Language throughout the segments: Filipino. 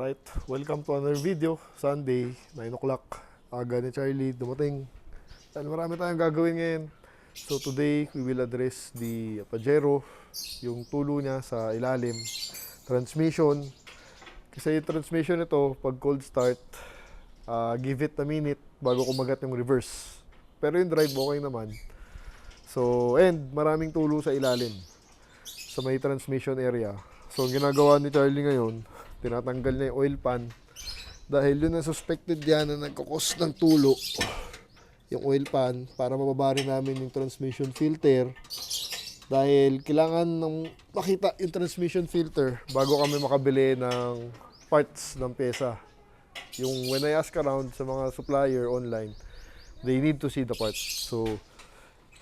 Alright, welcome to another video. Sunday, 9 o'clock. Aga ni Charlie dumating. Dahil marami tayong gagawin ngayon. So today, we will address the Pajero, yung tulo niya sa ilalim. Transmission. Kasi yung transmission ito, pag cold start, give it a minute bago kumagat yung reverse. Pero yung drive, okay naman. So, and maraming tulo sa ilalim. Sa may transmission area. So, ang ginagawa ni Charlie ngayon, tinatanggal niya yung oil pan dahil yun ang suspected yan na nagkakos ng tulo yung oil pan para mababa rin namin yung transmission filter dahil kailangan ng makita yung transmission filter bago kami makabili ng parts ng pyesa. Yung when I ask around sa mga supplier online, they need to see the parts. So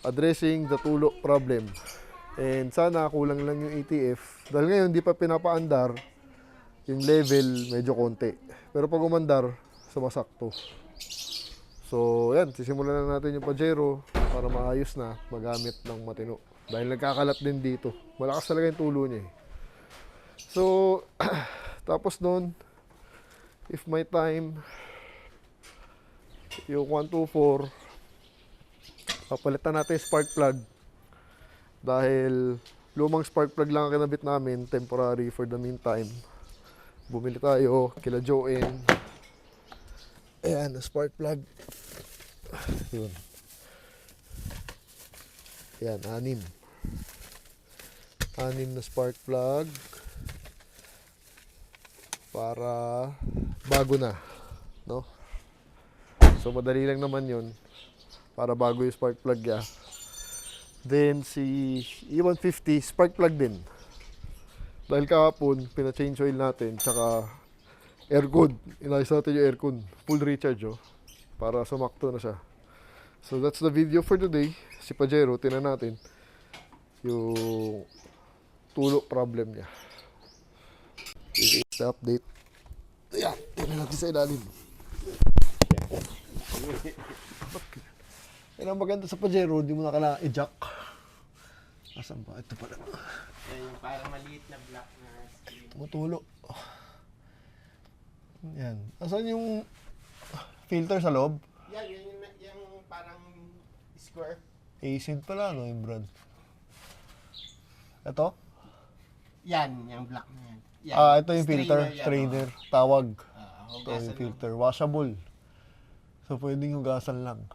addressing the tulo problem, and sana kulang lang yung ATF dahil ngayon di pa pinapaandar. Yung level medyo konti. Pero pag umandar, sumasakto. So, yan. Sisimulan na natin yung Pajero para maayos na magamit ng matino. Dahil nagkakalat din dito. Malakas talaga yung tulo niya eh. So, tapos nun, if may time, yung 124, papalitan natin yung spark plug. Dahil lumang spark plug lang ang kinabit namin, temporary for the meantime. Bumili tayo kila Joanne. Ayan, spark plug. Yun. Ayan, 6. 6 na spark plug. Para bago na. No? So, madali lang naman yun. Para bago yung spark plug niya. Then, si E150, spark plug din. Dahil kahapon, pina-change oil natin, tsaka aircon. Inayos natin yung aircon. Full recharge, oh. Para sumakto na siya. So, that's the video for today. Si Pajero, tinan natin yung tulo problem niya. This is the update. Ayan, tinan natin sa ilalim. Yan ang maganda sa Pajero, hindi mo na kailangan i-jack. Asan ba? Ito pala. Yung parang maliit na black na screen. Tumutulo. Yan. Asan yung filter sa loob? Yan, yung parang square. Acid pala, no, yung brand. Ito? Yan, yung black na yan. Yan. Ito yung filter. Strainer. Tawag. Ito yung filter. Washable. So, pwedeng hugasan lang.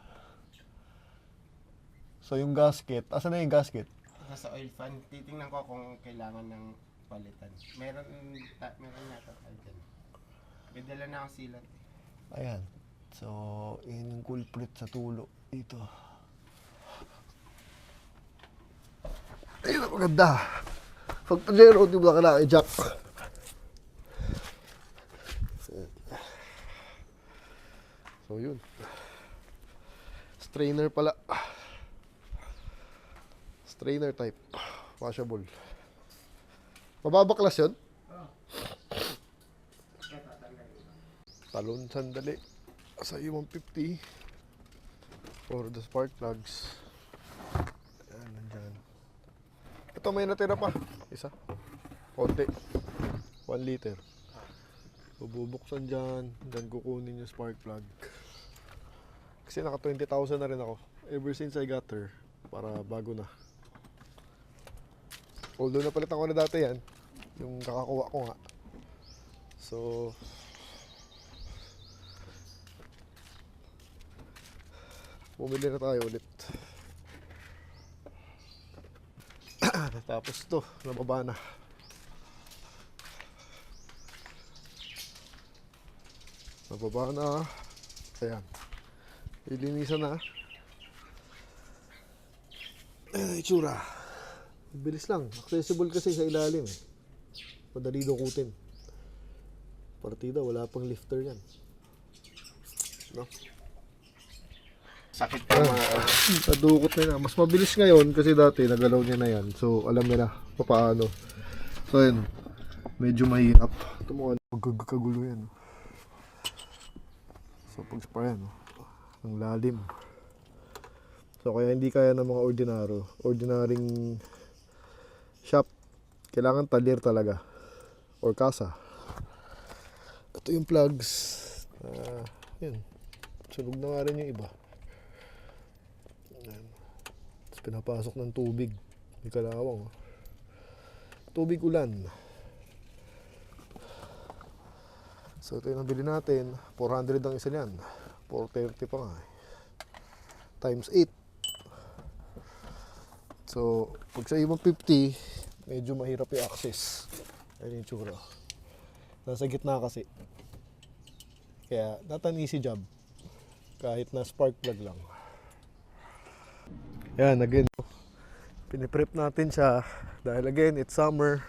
So, yung gasket. Asan na yung gasket? Sa oil fan, titingnan ko kung kailangan ng palitan. Meron yata tayo dyan. May dala na akong sealant. Ayan. So, yun yung culprit sa tulo dito. Ayun ang maganda. Pag Pajero, hindi mo na kailangan i-jack. So, yun. Strainer pala. Strainer type. Washable. Mababaklas yun? Talon sandali. Sa E150. For the spark plugs. Ayan, nandyan. Ito may natira pa. Isa. Konti. 1 liter. So, bubuksan dyan. Dyan kukunin yung spark plug. Kasi naka 20,000 na rin ako. Ever since I got her. Para bago na. Although napalitan ko na dati yan, yung kakakuha ko nga. So, bumili na tayo ulit. Tapos to, nababa na. Nababa na. Ayan. Ilinisan na. Ayan ang itsura. Bilis lang. Accessible kasi sa ilalim eh. Madali dukutin. Partida, wala pang lifter yan. No? Sakit pa Nadukot na yan. Mas mabilis ngayon kasi dati nagalaw niya na yan. So, alam niya na paano. So, yun. Medyo mahirap. Ito mo, magkakagulo yan. So, pag-spray yan. Ang lalim. So, kaya hindi kaya ng mga ordinaryong shop. Kailangan talir talaga. Or kasa. Ito yung plugs. Yun. Sunog na nga rin yung iba. Ayan. Tapos pinapasok ng tubig. May kalawang. Oh. Tubig ulan. So ito yung nabili natin. 400 ang isa niyan. 430 pa nga. Times 8. So pag sa ibang 50, medyo mahirap yung access. Ayun yung tsura. Nasa gitna kasi. Kaya not an easy job. Kahit na spark plug lang. Yan, again. Piniprep natin siya. Dahil again, it's summer.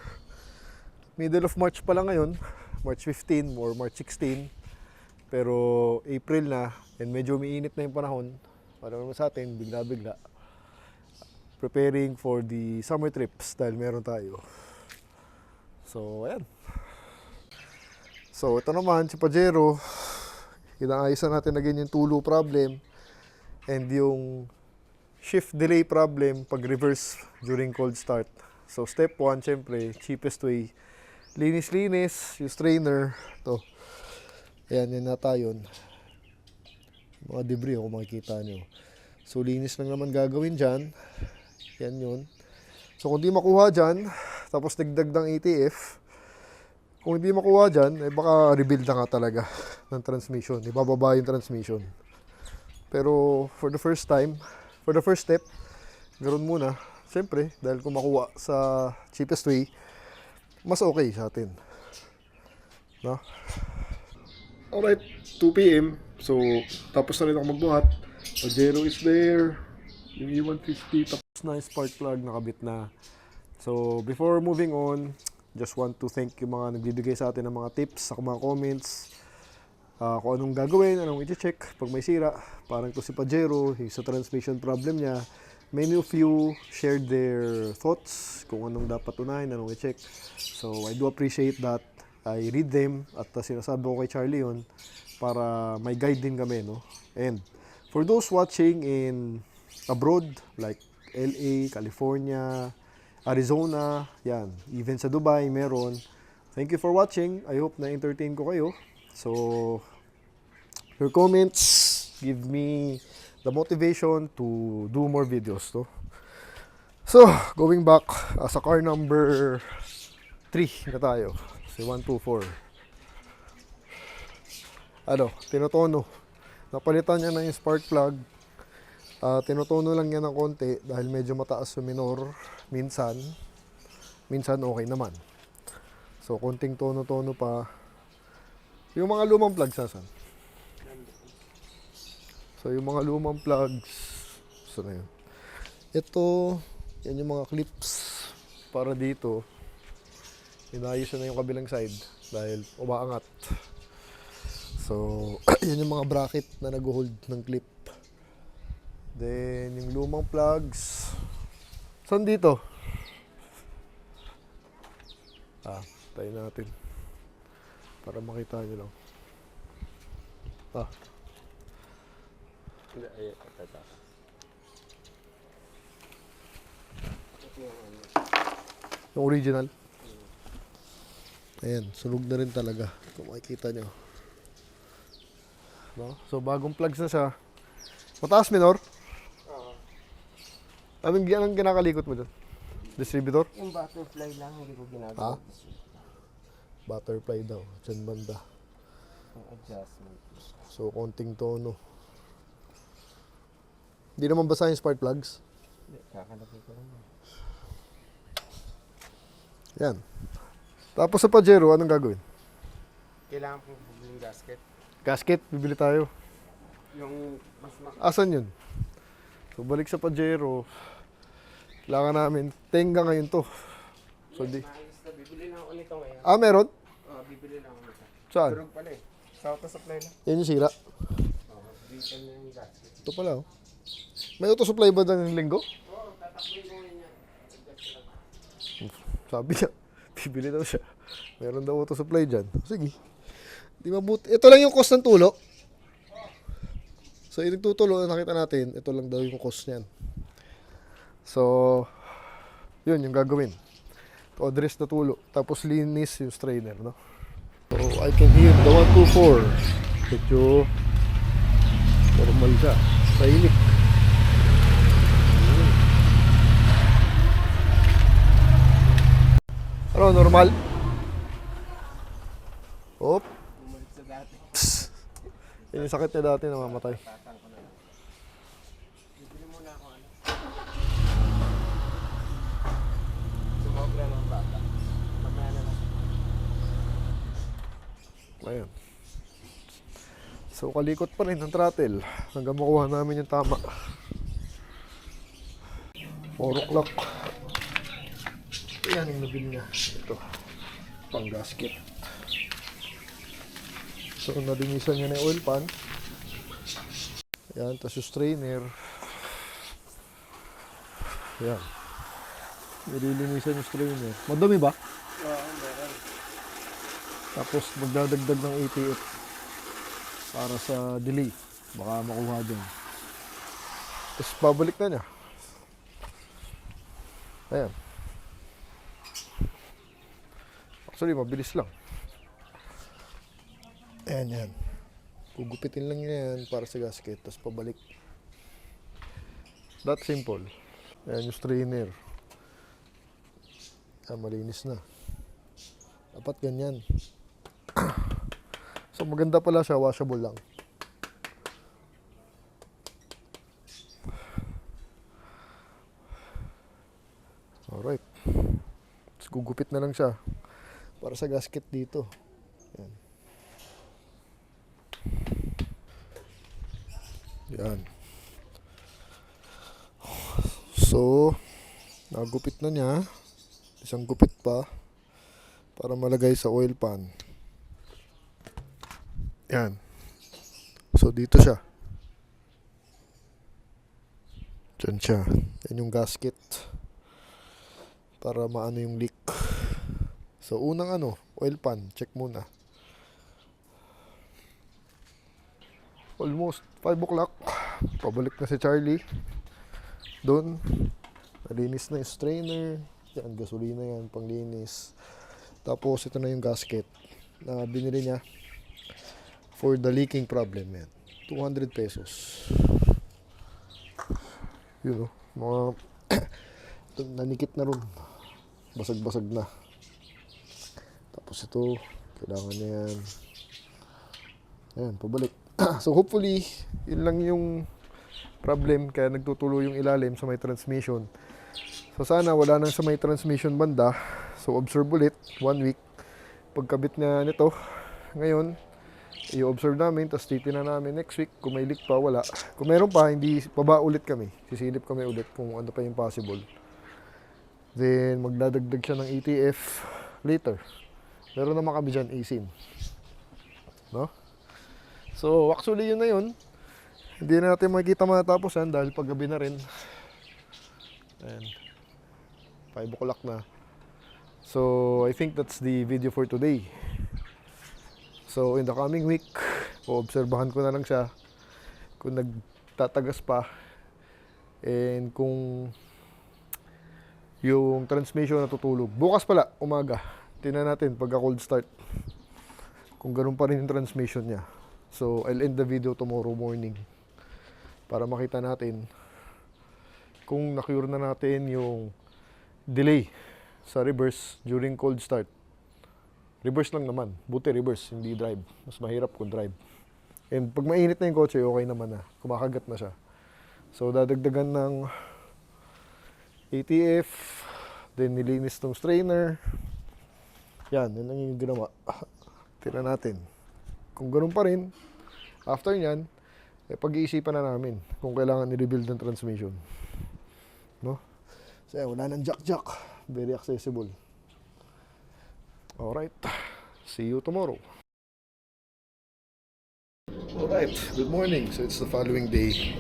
Middle of March pa lang ngayon. March 15 or March 16. Pero April na. And medyo umiinit na yung panahon. Para naman sa atin, bigla-bigla. Preparing for the summer trips. Dahil meron tayo. So, ayan. So, ito naman, si Pajero, inaayos na natin again yung tulo problem and yung shift delay problem pag reverse during cold start. So, step 1, syempre, cheapest way, linis-linis, yung strainer, ito. Ayan, yan nata yun. Mga debris, kung makikita nyo. So, linis lang naman gagawin dyan. Yan yun. So, kung di makuha dyan, tapos nagdag ng ATF, kung hindi makuha dyan, eh baka rebuild na nga talaga ng transmission. Ibababa yung transmission. Pero for the first time, for the first step, ganoon muna. Siyempre, dahil kung makuha sa cheapest way, mas okay sa atin. No? Alright, 2 p.m. So, tapos na rin ako magbuhat. Pajero is there. Yung E150, tapos na yung spark plug, nakabit na. So, before moving on, just want to thank yung mga nagbibigay sa atin ng mga tips, sa mga comments, kung anong gagawin, anong i-check pag may sira. Parang to si Pajero, sa transmission problem niya, many of you shared their thoughts kung anong dapat unahin, anong i-check. So I do appreciate that. I read them at sinasabi ko kay Charlie yun para may guide din kami, no? And for those watching in abroad, like LA, California, Arizona, yan. Even sa Dubai, meron. Thank you for watching. I hope na-entertain ko kayo. So, your comments give me the motivation to do more videos. No? So, going back, sa car number 3 na tayo. Si 124. Tinotono. Napalitan niya na yung spark plug. Tinotono lang yan ng konti dahil medyo mataas yung minor. Minsan okay naman. So, konting tono-tono pa. Yung mga lumang plugs nasan? So, yung mga lumang plugs, saan na yun? Ito, yan yung mga clips para dito. Inayos na yung kabilang side dahil umaangat. So, yan yung mga bracket na nag-hold ng clip. Then, yung lumang plugs. Saan dito? Tayo natin. Para makita nyo lang. Yung original. Ayan, sunog na rin talaga. Kung makikita nyo. No? So, bagong plugs na siya. Mataas, minor? Anong kinakalikot mo dyan? Distributor? Yung butterfly lang, hindi ko ginagawa. Butterfly daw. Diyan banda. Yung adjustment. So, konting tono. Hindi naman basa yung spark plugs. Hindi, kakalagay ko lang. Yan. Tapos sa Pajero, anong gagawin? Kailangan pong bumili ng gasket. Gasket, bibili tayo. Yung mas Asan yun? So, balik sa Pajero. Kailangan namin. Tenga ngayon to. So, di. maayos na. Bibili lang ako nito ngayon. Meron? Bibili lang ako nito. Saan? Durog pala eh. Sa auto supply lang. Yan yung sira. Dito na yung gasket. Ito pala, oh. May auto supply ba ng linggo? Tatakbuhin ko ngayon yan. Sabi niya, bibili daw siya. Meron daw auto supply dyan. Sige. Di mabuti. Ito lang yung cost ng tulo. So, yung nagtutulo, nakita natin, ito lang daw yung cost niyan. So, yun yung gagawin. To address na tulo. Tapos linis yung strainer, no? So I can hear the 124. Medyo normal siya. Tahimik. Ano, normal? Op. Bumalik sa dati. Yun yung sakit niya dati, namamatay. Tatang ko na lang. Bibili muna ako ano. Sumobra ng bata. Mamaya na lang. Ayan. So kalikot pa rin ang throttle hanggang makuha namin yung tama. 4 o'clock. Ayan yung nabili niya. Ito. Pang gasket. So nalinisan niya na yung oil pan. Ayan. Tapos yung strainer. Ayan. Nililinisan yung strainer. Madami ba? Oo, meron. Tapos magdadagdag ng ATF para sa delay. Baka makuha dyan. Tapos babalik na niya. Ayan. Actually, mabilis lang. Ayan yan. Gugupitin lang niya yan para sa gasket. Tapos pabalik. That simple. Ayan yung strainer. Ayan, malinis na. Dapat ganyan. So maganda pala siya, washable lang. Alright. Tapos gugupit na lang siya para sa gasket dito. Yan. Yan. So, nagupit na niya. Isang gupit pa para malagay sa oil pan. Yan. So, dito siya. Diyan siya. Yan yung gasket. Para maano yung leak. So, unang oil pan. Check muna. Almost 5 o'clock. Pabalik na si Charlie. Doon. Nalinis na yung strainer. Yan, gasolina yan. Panglinis. Tapos, ito na yung gasket na binili niya for the leaking problem, yan. 200 pesos. Yun o. Mga nanikit na ron. Basag-basag na. Tapos ito, kailangan niya yan. Ayan, pabalik. So hopefully, yun lang yung problem. Kaya nagtutulo yung ilalim sa may transmission. So sana wala nang sa may transmission banda. So observe ulit, 1 week. Pagkabit niya nito, ngayon, i-observe namin, tapos titignan namin next week kung may leak pa, wala. Kung meron pa, hindi, baba ulit kami. Sisilip kami ulit kung ano pa yung possible. Then, magdadagdag siya ng ETF later. Meron naman kami dyan, ASIN. No? So, actually yun na yun. Hindi na natin makikita matapos yan dahil paggabi na rin. And 5 o'clock na. So, I think that's the video for today. So, in the coming week, obserbahan ko na lang siya kung nagtatagas pa and kung yung transmission natutulog. Bukas pala, umaga. Tingnan natin pagka cold start kung ganun pa rin yung transmission niya. So, I'll end the video tomorrow morning para makita natin kung na-cure na natin yung delay sa reverse during cold start. Reverse lang naman. Buti reverse, hindi drive. Mas mahirap kung drive. And pag mainit na yung kotse, okay naman na. Kumakagat na siya. So, dadagdagan ng ATF. Then, nilinis tong strainer. Yan, yun lang yung ginawa. Tira natin. Kung ganun pa rin, after nyan, pag-iisipan na namin kung kailangan i-rebuild ng transmission. No? So, wala nang jack-jack. Very accessible. Alright, see you tomorrow. Alright, good morning. So it's the following day.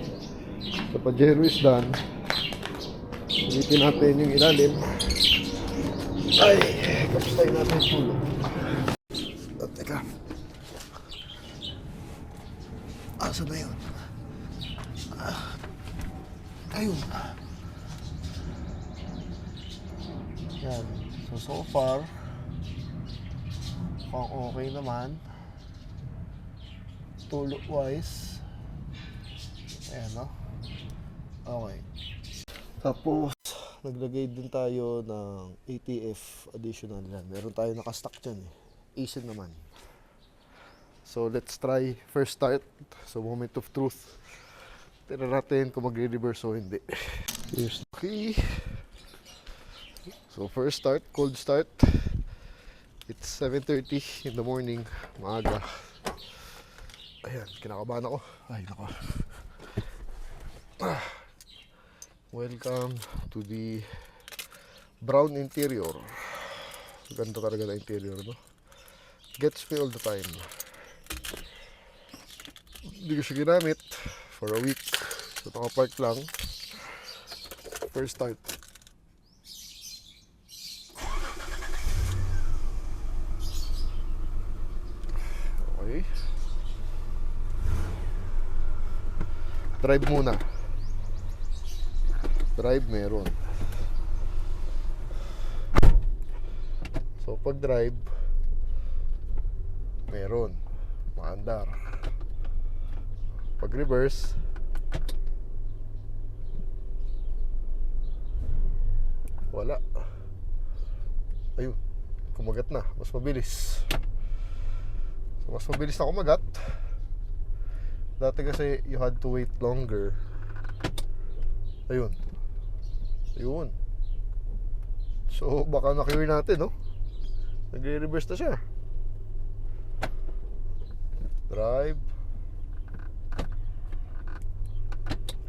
The Pajero is done. Ulitin natin yung ilalim. Ay, kapustahin natin yung pulo. Teka. Asa na yun? Ayun. Yan. So far, Mukhang okay naman. Tulok wise. Ayan, no? Okay. Tapos, naglagay din tayo ng ATF additional yan. Meron tayo nakastock dyan eh. Asin naman. So, let's try first start. So, moment of truth. Tira natin kung magre-reverse o hindi. Here's the key. So, first start, cold start. It's 7:30 in the morning. Maaga. Ayan, kinakabahan ako. Ay, nako. Welcome to the brown interior. Ganda talaga na interior, no? Gets me all the time. Hindi ko siya ginamit for a week. So, nakapark lang. First start. Okay. Drive muna. Drive meron. So pag drive meron. Maandar. Pag reverse wala. Ayun. Kumagat na. Mas mabilis. So, mas mabilis na kumagat. Dati kasi you had to wait longer. Ayun. Ayun. So baka na-clear natin, no? Nagre-reverse na siya. Drive.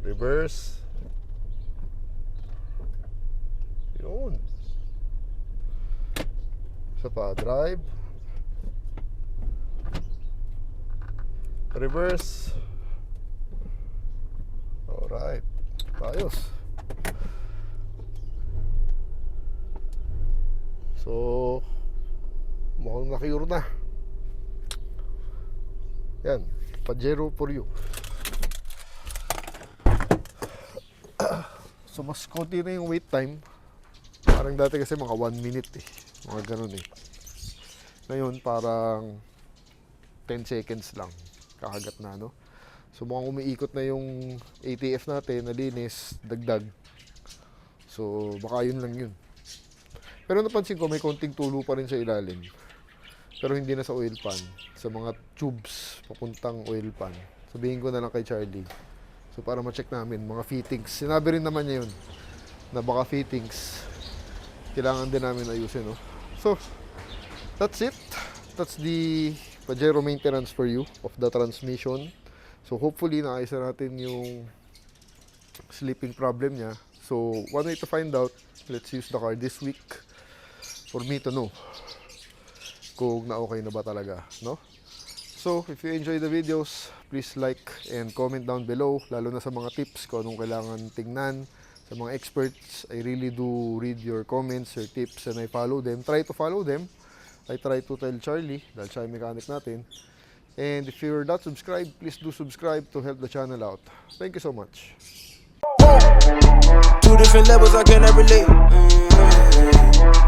Reverse. Yun. Isa pa, drive. Reverse. Alright. Ayos. So, mukhang na-cure na. Yan. Pajero for you. So, mas konti na yung wait time. Parang dati kasi mga 1 minute eh. Mga ganun eh. Ngayon, parang 10 seconds lang. Kakagat na, no? So mukhang umiikot na yung ATF natin, nalinis, dagdag. So baka yun lang yun. Pero napansin ko may konting tulo pa rin sa ilalim. Pero hindi na sa oil pan. Sa mga tubes papuntang oil pan. Sabihin ko na lang kay Charlie. So para ma-check namin, mga fittings. Sinabi rin naman niya yun. Na baka fittings kailangan din namin ayusin, no? So that's it. That's the Pajero maintenance for you of the transmission. So hopefully naayos na natin yung sleeping problem niya. So one way to find out, let's use the car this week for me to know kung na-okay na ba talaga, no? So if you enjoy the videos, please like and comment down below, lalo na sa mga tips kung anong kailangan tingnan. Sa mga experts, I really do read your comments, your tips, and I follow them. Try to follow them. I try to tell Charlie, dahil siya yung mechanic natin. And if you're not subscribed, please do subscribe to help the channel out. Thank you so much. Two different levels I cannot relate.